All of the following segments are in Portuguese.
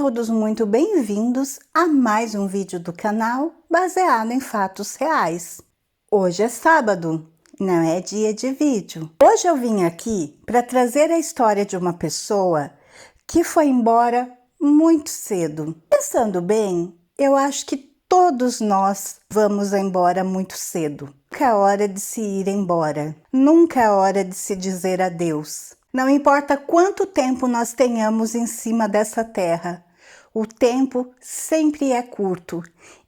todos muito bem-vindos a mais um vídeo do canal baseado em fatos reais. Hoje é sábado, não é dia de vídeo. Hoje eu vim aqui para trazer a história de uma pessoa que foi embora muito cedo. Pensando bem, eu acho que todos nós vamos embora muito cedo. Nunca é hora de se ir embora. Nunca é hora de se dizer adeus. Não importa quanto tempo nós tenhamos em cima dessa terra, o tempo sempre é curto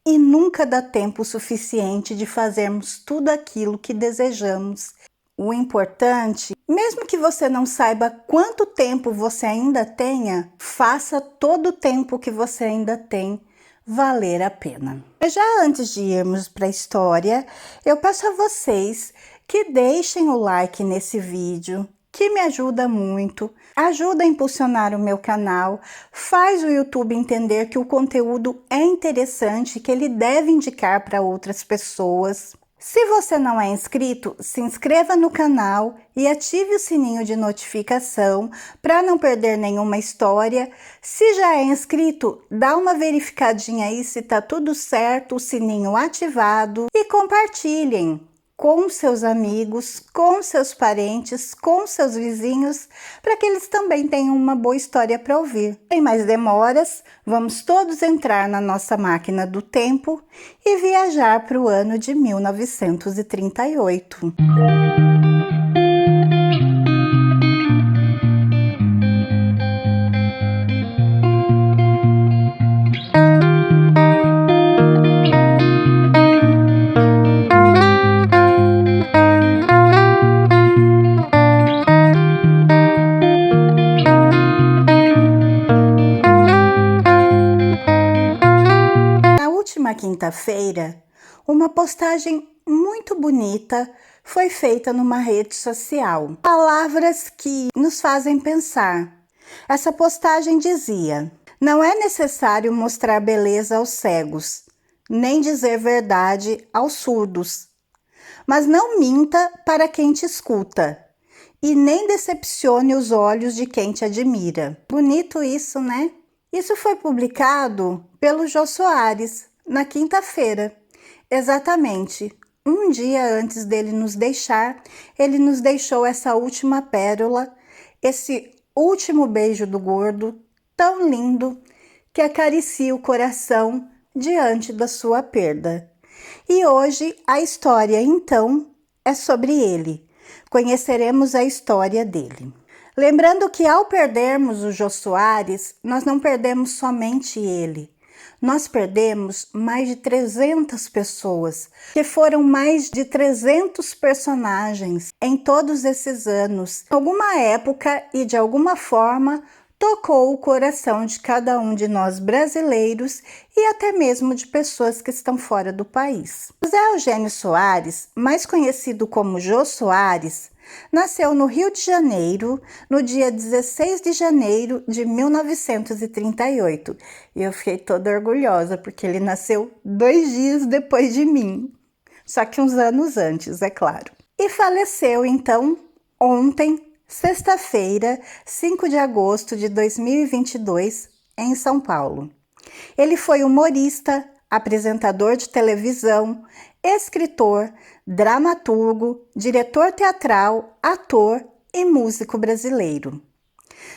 e nunca dá tempo suficiente de fazermos tudo aquilo que desejamos. O importante, mesmo que você não saiba quanto tempo você ainda tenha, faça todo o tempo que você ainda tem valer a pena. Já antes de irmos para a história, eu peço a vocês que deixem o like nesse vídeo, que me ajuda muito, ajuda a impulsionar o meu canal, faz o YouTube entender que o conteúdo é interessante, que ele deve indicar para outras pessoas. Se você não é inscrito, se inscreva no canal e ative o sininho de notificação para não perder nenhuma história. Se já é inscrito, dá uma verificadinha aí se tá tudo certo, o sininho ativado e compartilhem com seus amigos, com seus parentes, com seus vizinhos, para que eles também tenham uma boa história para ouvir. Sem mais demoras, vamos todos entrar na nossa máquina do tempo e viajar para o ano de 1938. Quinta-feira, uma postagem muito bonita foi feita numa rede social. Palavras que nos fazem pensar. Essa postagem dizia: não é necessário mostrar beleza aos cegos, nem dizer verdade aos surdos. Mas não minta para quem te escuta, e nem decepcione os olhos de quem te admira. Bonito isso, né? Isso foi publicado pelo Jô Soares na quinta-feira, exatamente um dia antes dele nos deixar. Ele nos deixou essa última pérola, esse último beijo do gordo, tão lindo, que acaricia o coração diante da sua perda. E hoje a história, então, é sobre ele. Conheceremos a história dele. Lembrando que ao perdermos o Jô Soares, nós não perdemos somente ele. Nós perdemos mais de 300 pessoas, que foram mais de 300 personagens em todos esses anos. Em alguma época e de alguma forma, tocou o coração de cada um de nós brasileiros e até mesmo de pessoas que estão fora do país. José Eugênio Soares, mais conhecido como Jô Soares, nasceu no Rio de Janeiro, no dia 16 de janeiro de 1938. E eu fiquei toda orgulhosa, porque ele nasceu 2 dias depois de mim. Só que uns anos antes, é claro. E faleceu, então, ontem, sexta-feira, 5 de agosto de 2022, em São Paulo. Ele foi humorista, apresentador de televisão, escritor, dramaturgo, diretor teatral, ator e músico brasileiro.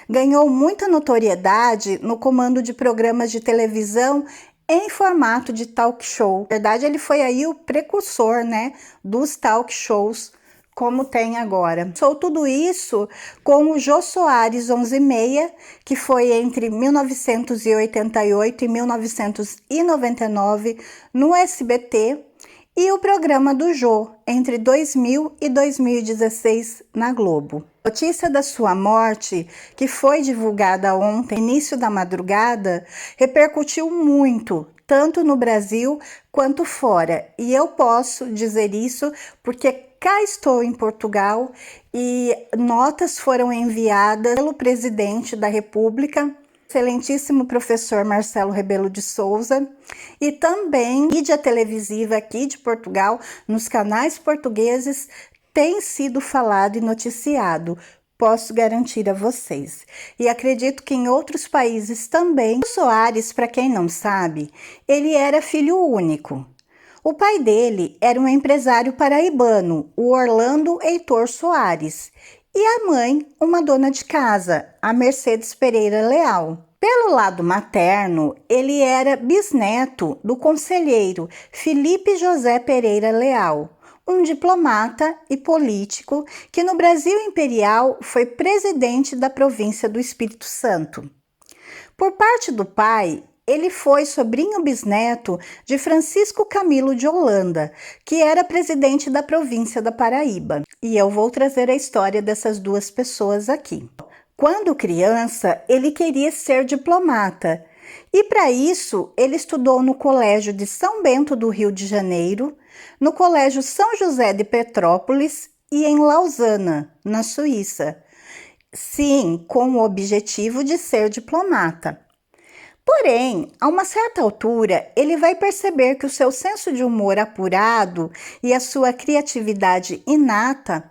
Ganhou muita notoriedade no comando de programas de televisão em formato de talk show. Na verdade, ele foi aí o precursor, né, dos talk shows como tem agora. Sou tudo isso com o Jô Soares 11:30, que foi entre 1988 e 1999 no SBT, e o programa do Jô, entre 2000 e 2016 na Globo. A notícia da sua morte, que foi divulgada ontem, início da madrugada, repercutiu muito, tanto no Brasil quanto fora. E eu posso dizer isso porque cá estou em Portugal e notas foram enviadas pelo presidente da República, excelentíssimo professor Marcelo Rebelo de Souza, e também mídia televisiva aqui de Portugal, nos canais portugueses, tem sido falado e noticiado. Posso garantir a vocês. E acredito que em outros países também. O Soares, para quem não sabe, ele era filho único. O pai dele era um empresário paraibano, o Orlando Heitor Soares, e a mãe, uma dona de casa, a Mercedes Pereira Leal. Pelo lado materno, ele era bisneto do conselheiro Felipe José Pereira Leal, um diplomata e político que no Brasil Imperial foi presidente da província do Espírito Santo. Por parte do pai, ele foi sobrinho bisneto de Francisco Camilo de Holanda, que era presidente da província da Paraíba. E eu vou trazer a história dessas duas pessoas aqui. Quando criança, ele queria ser diplomata. E para isso, ele estudou no Colégio de São Bento do Rio de Janeiro, no Colégio São José de Petrópolis e em Lausana, na Suíça. Sim, com o objetivo de ser diplomata. Porém, a uma certa altura, ele vai perceber que o seu senso de humor apurado e a sua criatividade inata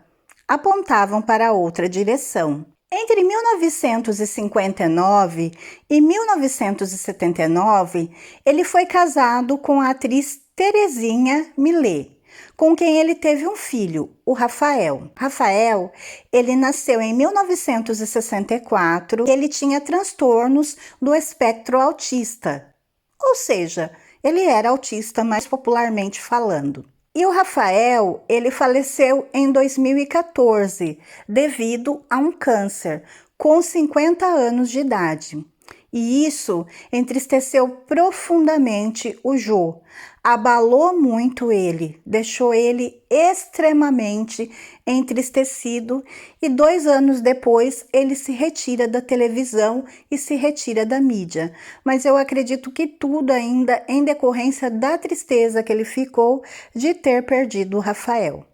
apontavam para outra direção. Entre 1959 e 1979, ele foi casado com a atriz Terezinha Millet, com quem ele teve um filho, o Rafael. Rafael, ele nasceu em 1964 e ele tinha transtornos do espectro autista, ou seja, ele era autista mais popularmente falando. E o Rafael, ele faleceu em 2014 devido a um câncer, com 50 anos de idade. E isso entristeceu profundamente o Jô, abalou muito ele, deixou ele extremamente entristecido e 2 anos depois ele se retira da televisão e se retira da mídia. Mas eu acredito que tudo ainda em decorrência da tristeza que ele ficou de ter perdido o Rafael.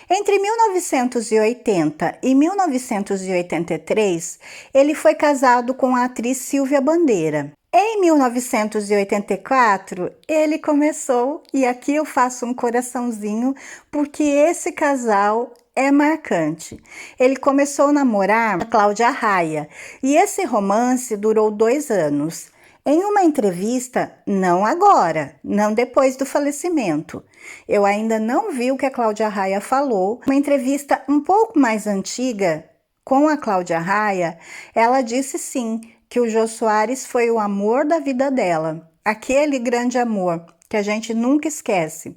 Entre 1980 e 1983, ele foi casado com a atriz Silvia Bandeira. Em 1984, ele começou, e aqui eu faço um coraçãozinho, porque esse casal é marcante. Ele começou a namorar a Cláudia Raia, e esse romance durou 2 anos. Em uma entrevista, não agora, não depois do falecimento, eu ainda não vi o que a Cláudia Raia falou, uma entrevista um pouco mais antiga com a Cláudia Raia, ela disse sim, que o Jô Soares foi o amor da vida dela, aquele grande amor que a gente nunca esquece.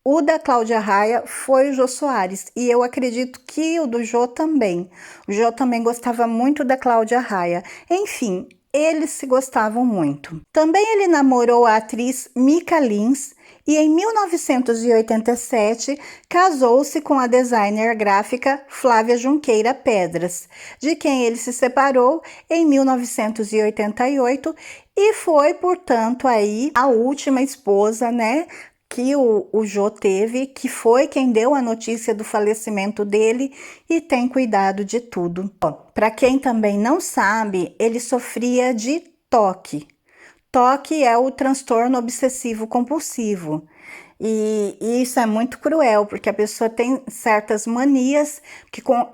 O da Cláudia Raia foi o Jô Soares e eu acredito que o do Jô também. O Jô também gostava muito da Cláudia Raia. Enfim, eles se gostavam muito. Também ele namorou a atriz Mica Lins e em 1987 casou-se com a designer gráfica Flávia Junqueira Pedras, de quem ele se separou em 1988 e foi, portanto, aí a última esposa, né, que o Jô teve, que foi quem deu a notícia do falecimento dele e tem cuidado de tudo. Para quem também não sabe, ele sofria de TOC. TOC é o transtorno obsessivo compulsivo. E isso é muito cruel, porque a pessoa tem certas manias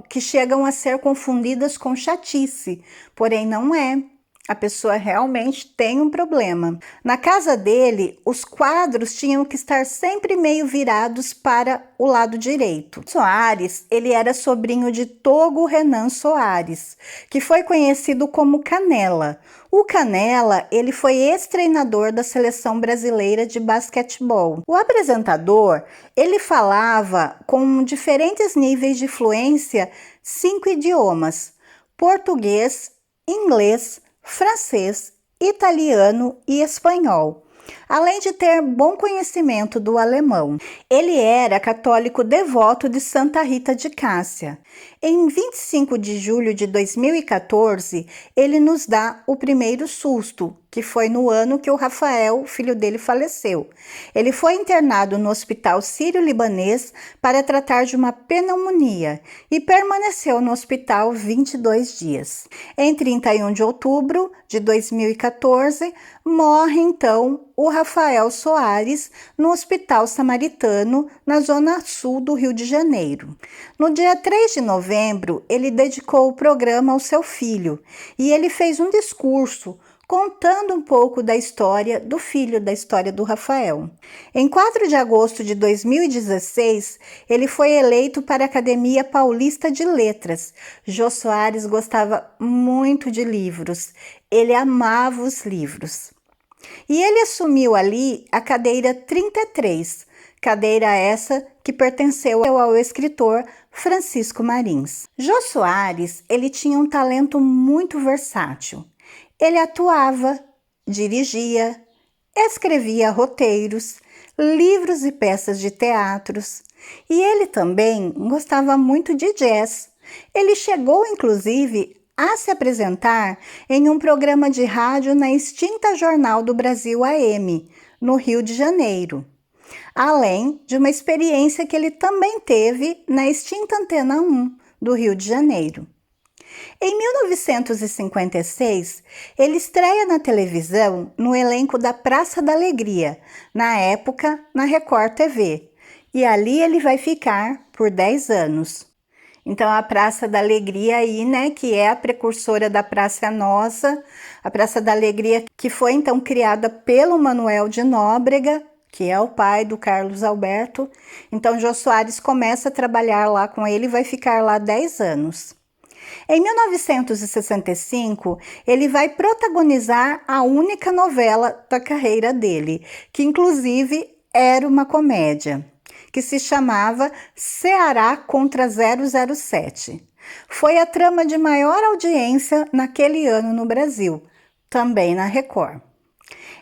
que chegam a ser confundidas com chatice, porém não é. A pessoa realmente tem um problema. Na casa dele, os quadros tinham que estar sempre meio virados para o lado direito. Soares, ele era sobrinho de Togo Renan Soares, que foi conhecido como Canela. O Canela, ele foi ex-treinador da seleção brasileira de basquetebol. O apresentador, ele falava com diferentes níveis de fluência 5 idiomas: português, inglês, francês, italiano e espanhol, além de ter bom conhecimento do alemão. Ele era católico devoto de Santa Rita de Cássia. Em 25 de julho de 2014, ele nos dá o primeiro susto, que foi no ano que o Rafael, filho dele, faleceu. Ele foi internado no Hospital Sírio-Libanês para tratar de uma pneumonia e permaneceu no hospital 22 dias. Em 31 de outubro de 2014, morre então o Rafael Soares no Hospital Samaritano, na zona sul do Rio de Janeiro. No dia 3 de novembro, ele dedicou o programa ao seu filho e ele fez um discurso contando um pouco da história do filho, da história do Rafael. Em 4 de agosto de 2016, ele foi eleito para a Academia Paulista de Letras. Jô Soares gostava muito de livros, ele amava os livros. E ele assumiu ali a cadeira 33, cadeira essa que pertenceu ao escritor Francisco Marins. Jô Soares, ele tinha um talento muito versátil. Ele atuava, dirigia, escrevia roteiros, livros e peças de teatros. E ele também gostava muito de jazz. Ele chegou, inclusive, a se apresentar em um programa de rádio na extinta Jornal do Brasil AM, no Rio de Janeiro. Além de uma experiência que ele também teve na extinta Antena 1, do Rio de Janeiro. Em 1956, ele estreia na televisão no elenco da Praça da Alegria, na época na Record TV, e ali ele vai ficar por 10 anos. Então a Praça da Alegria aí, né, que é a precursora da Praça Nossa, a Praça da Alegria que foi então criada pelo Manuel de Nóbrega, que é o pai do Carlos Alberto. Então Jô Soares começa a trabalhar lá com ele e vai ficar lá 10 anos. Em 1965, ele vai protagonizar a única novela da carreira dele, que inclusive era uma comédia, que se chamava Ceará contra 007. Foi a trama de maior audiência naquele ano no Brasil, também na Record.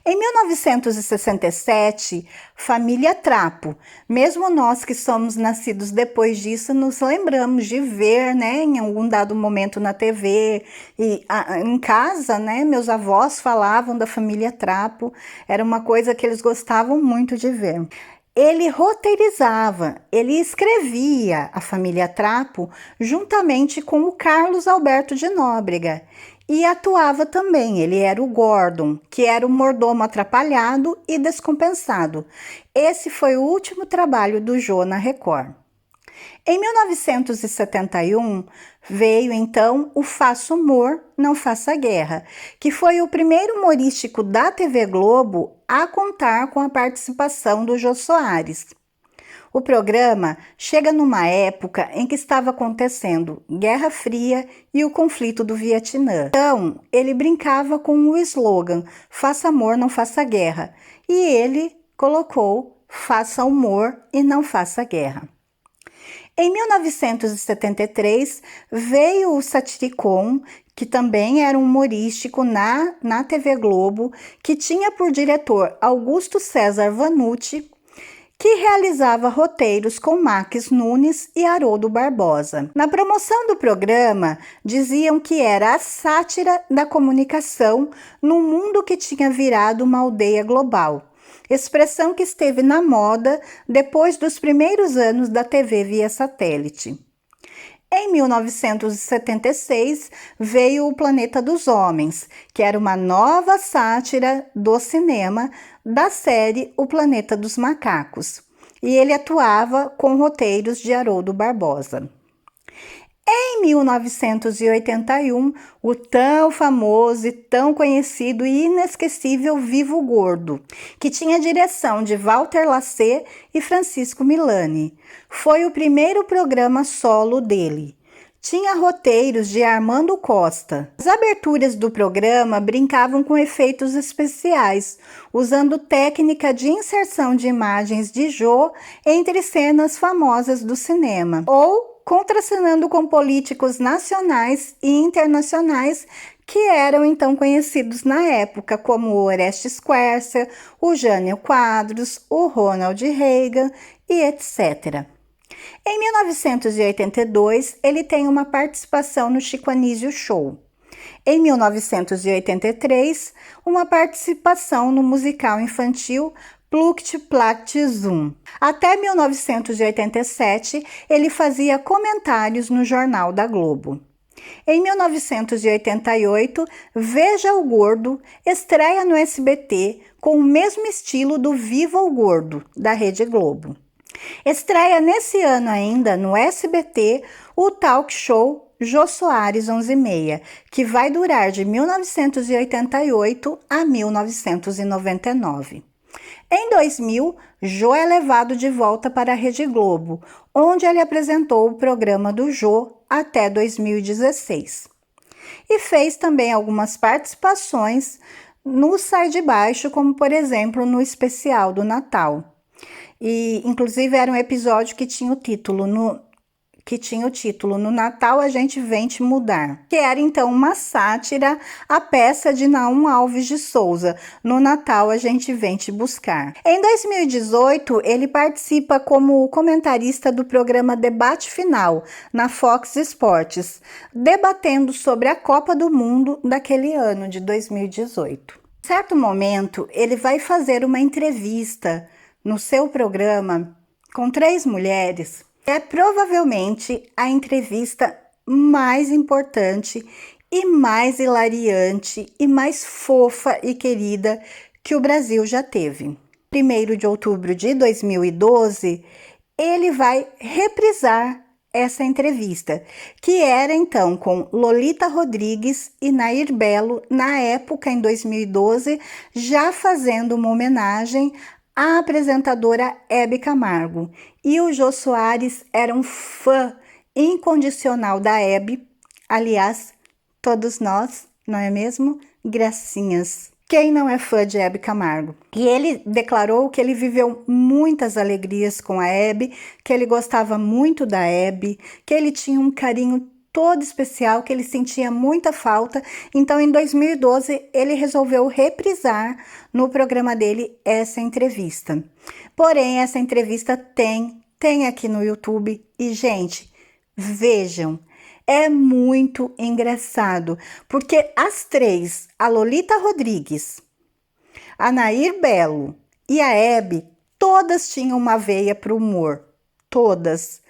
Em 1967, Família Trapo. Mesmo nós que somos nascidos depois disso, nos lembramos de ver, né, em algum dado momento na TV e em casa, né, meus avós falavam da Família Trapo. Era uma coisa que eles gostavam muito de ver. Ele roteirizava, ele escrevia a Família Trapo juntamente com o Carlos Alberto de Nóbrega. E atuava também, ele era o Gordon, que era o mordomo atrapalhado e descompensado. Esse foi o último trabalho do Jô na Record. Em 1971, veio então o Faça Humor, Não Faça Guerra, que foi o primeiro humorístico da TV Globo a contar com a participação do Jô Soares. O programa chega numa época em que estava acontecendo Guerra Fria e o conflito do Vietnã. Então, ele brincava com o slogan Faça Amor, Não Faça Guerra, e ele colocou Faça Humor e Não Faça Guerra. Em 1973, veio o Satiricon, que também era um humorístico na TV Globo, que tinha por diretor Augusto César Vanucci, que realizava roteiros com Max Nunes e Haroldo Barbosa. Na promoção do programa, diziam que era a sátira da comunicação num mundo que tinha virado uma aldeia global, expressão que esteve na moda depois dos primeiros anos da TV via satélite. Em 1976, veio O Planeta dos Homens, que era uma nova sátira do cinema da série O Planeta dos Macacos, e ele atuava com roteiros de Haroldo Barbosa. Em 1981, o tão famoso e tão conhecido e inesquecível Vivo Gordo, que tinha direção de Walter Lacer e Francisco Milani. Foi o primeiro programa solo dele. Tinha roteiros de Armando Costa. As aberturas do programa brincavam com efeitos especiais, usando técnica de inserção de imagens de Jô entre cenas famosas do cinema, ou contracenando com políticos nacionais e internacionais que eram então conhecidos na época, como o Orestes Quercia, o Jânio Quadros, o Ronald Reagan e etc. Em 1982, ele tem uma participação no Chico Anísio Show. Em 1983, uma participação no musical infantil Plukt Plakt Zum. Até 1987, ele fazia comentários no Jornal da Globo. Em 1988, Veja o Gordo estreia no SBT com o mesmo estilo do Viva o Gordo, da Rede Globo. Estreia nesse ano ainda no SBT o talk show Jô Soares 11:30, que vai durar de 1988 a 1999. Em 2000, Jô é levado de volta para a Rede Globo, onde ele apresentou o programa do Jô até 2016. E fez também algumas participações no Sai de Baixo, como por exemplo no especial do Natal. E inclusive era um episódio que tinha o título No Natal a gente vem te mudar, que era então uma sátira à peça de Naum Alves de Souza, No Natal a gente vem te buscar. Em 2018, ele participa como comentarista do programa Debate Final, na Fox Sports, debatendo sobre a Copa do Mundo daquele ano de 2018. Em certo momento, ele vai fazer uma entrevista no seu programa com 3 mulheres. É provavelmente a entrevista mais importante e mais hilariante e mais fofa e querida que o Brasil já teve. 1º de outubro de 2012, ele vai reprisar essa entrevista, que era então com Lolita Rodrigues e Nair Belo, na época, em 2012, já fazendo uma homenagem à apresentadora Hebe Camargo. E o Jô Soares era um fã incondicional da Hebe, aliás, todos nós, não é mesmo? Gracinhas. Quem não é fã de Hebe Camargo? E ele declarou que ele viveu muitas alegrias com a Hebe, que ele gostava muito da Hebe, que ele tinha um carinho todo especial, que ele sentia muita falta. Então, em 2012, ele resolveu reprisar no programa dele essa entrevista. Porém, essa entrevista tem aqui no YouTube e, gente, vejam. É muito engraçado, porque as 3, a Lolita Rodrigues, a Nair Belo e a Hebe, todas tinham uma veia para o humor, todas.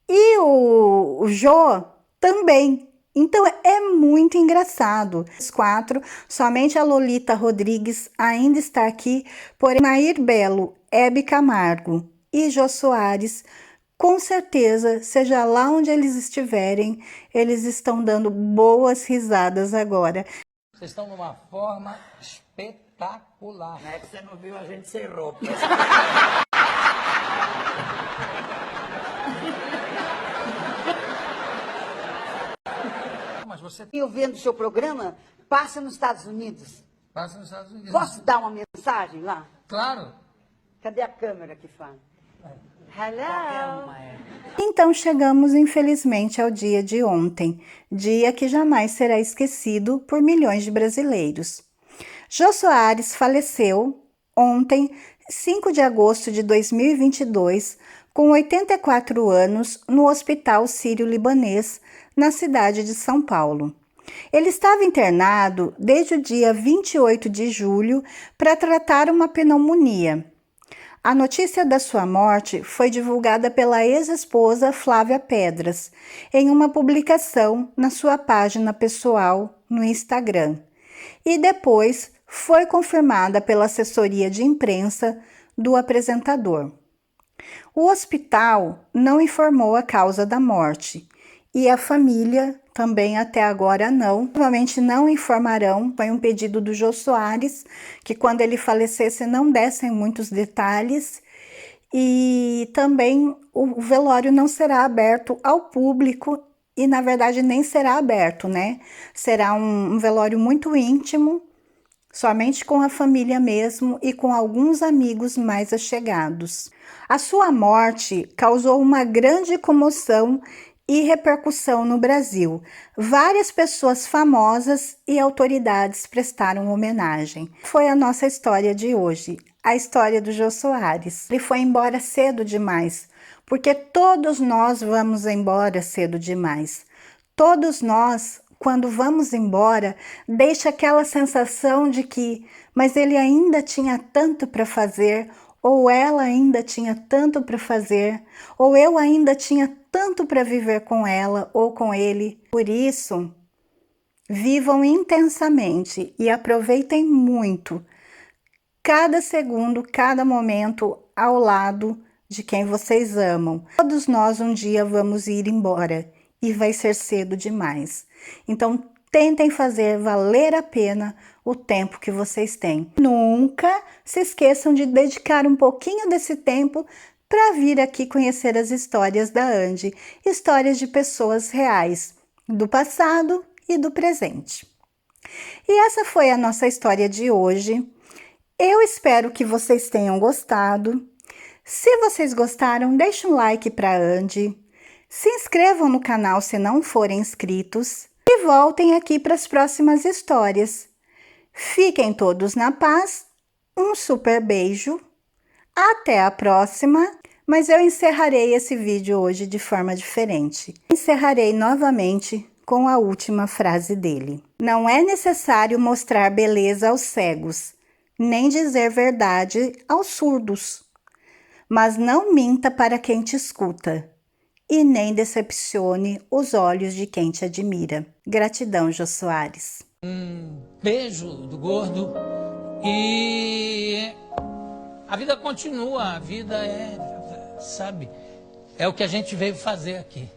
E o Jô também. Então é muito engraçado. Os 4, somente a Lolita Rodrigues ainda está aqui, porém Nair Belo, Hebe Camargo e Jô Soares, com certeza, seja lá onde eles estiverem, eles estão dando boas risadas agora. Vocês estão numa forma espetacular. Não é que você não viu a gente sem roupa. Mas você Eu vendo o seu programa, passa nos Estados Unidos. passa nos Estados Unidos. Posso dar uma mensagem lá? Claro. Cadê a câmera que fala? Hello! Então chegamos infelizmente ao dia de ontem, dia que jamais será esquecido por milhões de brasileiros. Jô Soares faleceu ontem, 5 de agosto de 2022, com 84 anos, no Hospital Sírio-Libanês, na cidade de São Paulo. Ele estava internado desde o dia 28 de julho para tratar uma pneumonia. A notícia da sua morte foi divulgada pela ex-esposa Flávia Pedras, em uma publicação na sua página pessoal no Instagram. E depois foi confirmada pela assessoria de imprensa do apresentador. O hospital não informou a causa da morte e a família também até agora não. Provavelmente não informarão. Foi um pedido do Jô Soares que quando ele falecesse não dessem muitos detalhes e também o velório não será aberto ao público e na verdade nem será aberto, né? Será um velório muito íntimo, somente com a família mesmo e com alguns amigos mais allegados. A sua morte causou uma grande comoção e repercussão no Brasil. Várias pessoas famosas e autoridades prestaram homenagem. Foi a nossa história de hoje, a história do Jô Soares. Ele foi embora cedo demais, porque todos nós vamos embora cedo demais. Todos nós, quando vamos embora, deixa aquela sensação de que, mas ele ainda tinha tanto para fazer, ou ela ainda tinha tanto para fazer, ou eu ainda tinha tanto para viver com ela ou com ele. Por isso, vivam intensamente e aproveitem muito cada segundo, cada momento ao lado de quem vocês amam. Todos nós um dia vamos ir embora e vai ser cedo demais. Então, tentem fazer valer a pena o tempo que vocês têm. Nunca se esqueçam de dedicar um pouquinho desse tempo para vir aqui conhecer as histórias da Andy, histórias de pessoas reais, do passado e do presente. E essa foi a nossa história de hoje. Eu espero que vocês tenham gostado. Se vocês gostaram, deixe um like para a Andy. Se inscrevam no canal se não forem inscritos. E voltem aqui para as próximas histórias. Fiquem todos na paz. Um super beijo. Até a próxima. Mas eu encerrarei esse vídeo hoje de forma diferente. Encerrarei novamente com a última frase dele. Não é necessário mostrar beleza aos cegos, nem dizer verdade aos surdos. Mas não minta para quem te escuta, e nem decepcione os olhos de quem te admira. Gratidão, Jô Soares. Beijo do gordo. E a vida continua, a vida é, sabe, é o que a gente veio fazer aqui.